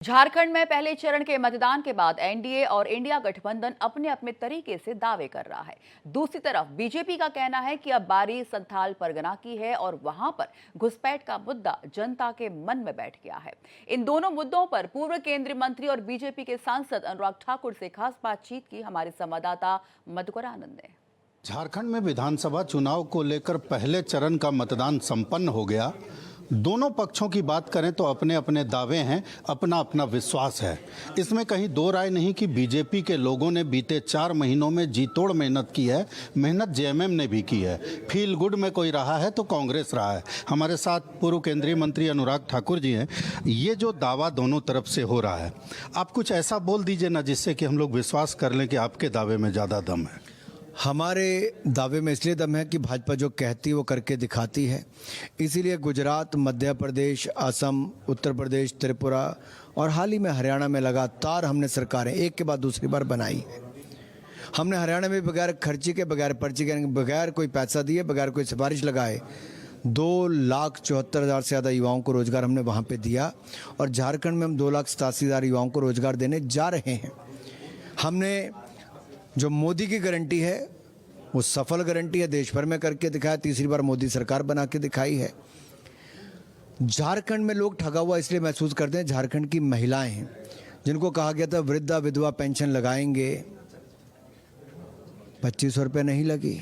झारखंड में पहले चरण के मतदान के बाद एनडीए और इंडिया गठबंधन अपने अपने तरीके से दावे कर रहा है। दूसरी तरफ बीजेपी का कहना है कि अब बारी संथाल परगना की है और वहां पर घुसपैठ का मुद्दा जनता के मन में बैठ गया है। इन दोनों मुद्दों पर पूर्व केंद्रीय मंत्री और बीजेपी के सांसद अनुराग ठाकुर से खास बातचीत की हमारे संवाददाता मधुकर आनंद ने। झारखंड में विधानसभा चुनाव को लेकर पहले चरण का मतदान संपन्न हो गया। दोनों पक्षों की बात करें तो अपने अपने दावे हैं, अपना अपना विश्वास है। इसमें कहीं दो राय नहीं कि बीजेपी के लोगों ने बीते 4 महीनों में जी तोड़ मेहनत की है। मेहनत जेएमएम ने भी की है। फील गुड में कोई रहा है तो कांग्रेस रहा है। हमारे साथ पूर्व केंद्रीय मंत्री अनुराग ठाकुर जी हैं। ये जो दावा दोनों तरफ से हो रहा है, आप कुछ ऐसा बोल दीजिए ना जिससे कि हम लोग विश्वास कर लें कि आपके दावे में ज़्यादा दम है। हमारे दावे में इसलिए दम है कि भाजपा जो कहती है वो करके दिखाती है। इसीलिए गुजरात, मध्य प्रदेश, असम, उत्तर प्रदेश, त्रिपुरा और हाल ही में हरियाणा में लगातार हमने सरकारें एक के बाद दूसरी बार बनाई है। हमने हरियाणा में बगैर खर्ची के, बगैर पर्ची के, बगैर कोई पैसा दिए, बगैर कोई सिफारिश लगाए 2,74,000 से ज़्यादा युवाओं को रोज़गार हमने वहाँ पे दिया। और झारखंड में हम 2,87,000 युवाओं को रोज़गार देने जा रहे हैं। हमने जो मोदी की गारंटी है वो सफल गारंटी है, देश भर में करके दिखाया। तीसरी बार मोदी सरकार बना के दिखाई है। झारखंड में लोग ठगा हुआ इसलिए महसूस करते हैं। झारखंड की महिलाएं हैं जिनको कहा गया था वृद्धा विधवा पेंशन लगाएंगे, 2500 रुपये नहीं लगी।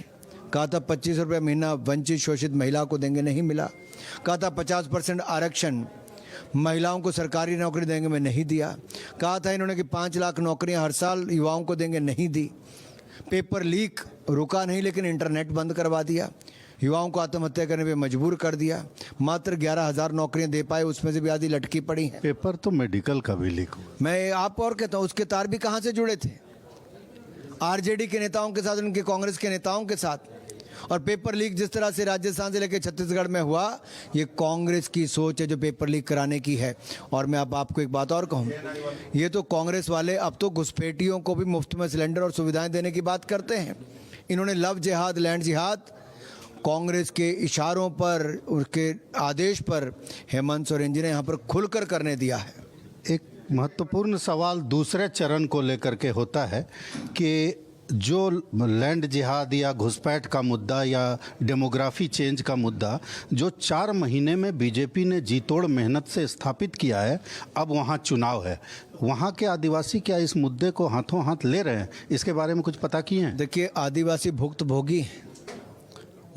कहा था 2500 रुपये महीना वंचित शोषित महिला को देंगे, नहीं मिला। कहा था 50% आरक्षण महिलाओं को सरकारी नौकरी देंगे, में नहीं दिया। कहा था इन्होंने कि 5 लाख नौकरियां हर साल युवाओं को देंगे, नहीं दी। पेपर लीक रुका नहीं लेकिन इंटरनेट बंद करवा दिया। युवाओं को आत्महत्या करने पे मजबूर कर दिया। मात्र 11,000 नौकरियां दे पाए, उसमें से भी आधी लटकी पड़ी हैं। पेपर तो मेडिकल का भी लीक हुआ। मैं आप और कहता हूँ उसके तार भी कहाँ से जुड़े थे? आरजेडी के नेताओं के साथ, उनके कांग्रेस के नेताओं के साथ। और पेपर लीक जिस तरह से राजस्थान से लेकर छत्तीसगढ़ में हुआ, ये कांग्रेस की सोच है जो पेपर लीक कराने की है। और मैं अब आपको एक बात और कहूँ, ये तो कांग्रेस वाले अब तो घुसपैठियों को भी मुफ्त में सिलेंडर और सुविधाएं देने की बात करते हैं। इन्होंने लव जिहाद, लैंड जिहाद कांग्रेस के इशारों पर, उसके आदेश पर हेमंत सोरेन जी ने यहाँ पर खुलकर करने दिया है। एक महत्वपूर्ण सवाल दूसरे चरण को लेकर के होता है कि जो लैंड जिहाद या घुसपैठ का मुद्दा या डेमोग्राफी चेंज का मुद्दा जो 4 महीने में बीजेपी ने जी तोड़ मेहनत से स्थापित किया है, अब वहाँ चुनाव है। वहाँ के आदिवासी क्या इस मुद्दे को हाथों हाथ ले रहे हैं? इसके बारे में कुछ पता किए हैं? देखिए, आदिवासी भुक्तभोगी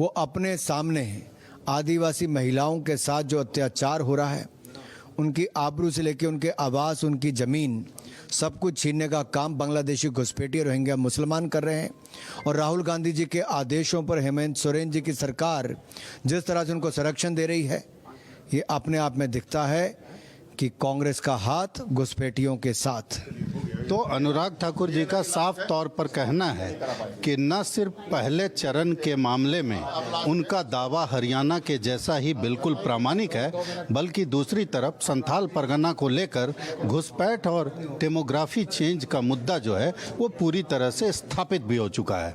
वो अपने सामने हैं। आदिवासी महिलाओं के साथ जो अत्याचार हो रहा है, उनकी आबरू से लेकर उनके आवास, उनकी ज़मीन, सब कुछ छीनने का काम बांग्लादेशी घुसपैठी रोहिंग्या मुसलमान कर रहे हैं। और राहुल गांधी जी के आदेशों पर हेमंत सोरेन जी की सरकार जिस तरह से उनको संरक्षण दे रही है, ये अपने आप में दिखता है कि कांग्रेस का हाथ घुसपैठियों के साथ। तो अनुराग ठाकुर जी का साफ तौर पर कहना है कि न सिर्फ पहले चरण के मामले में उनका दावा हरियाणा के जैसा ही बिल्कुल प्रामाणिक है, बल्कि दूसरी तरफ संथाल परगना को लेकर घुसपैठ और डेमोग्राफी चेंज का मुद्दा जो है वो पूरी तरह से स्थापित भी हो चुका है।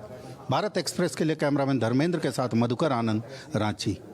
भारत एक्सप्रेस के लिए कैमरामैन धर्मेंद्र के साथ मधुकर आनंद, रांची।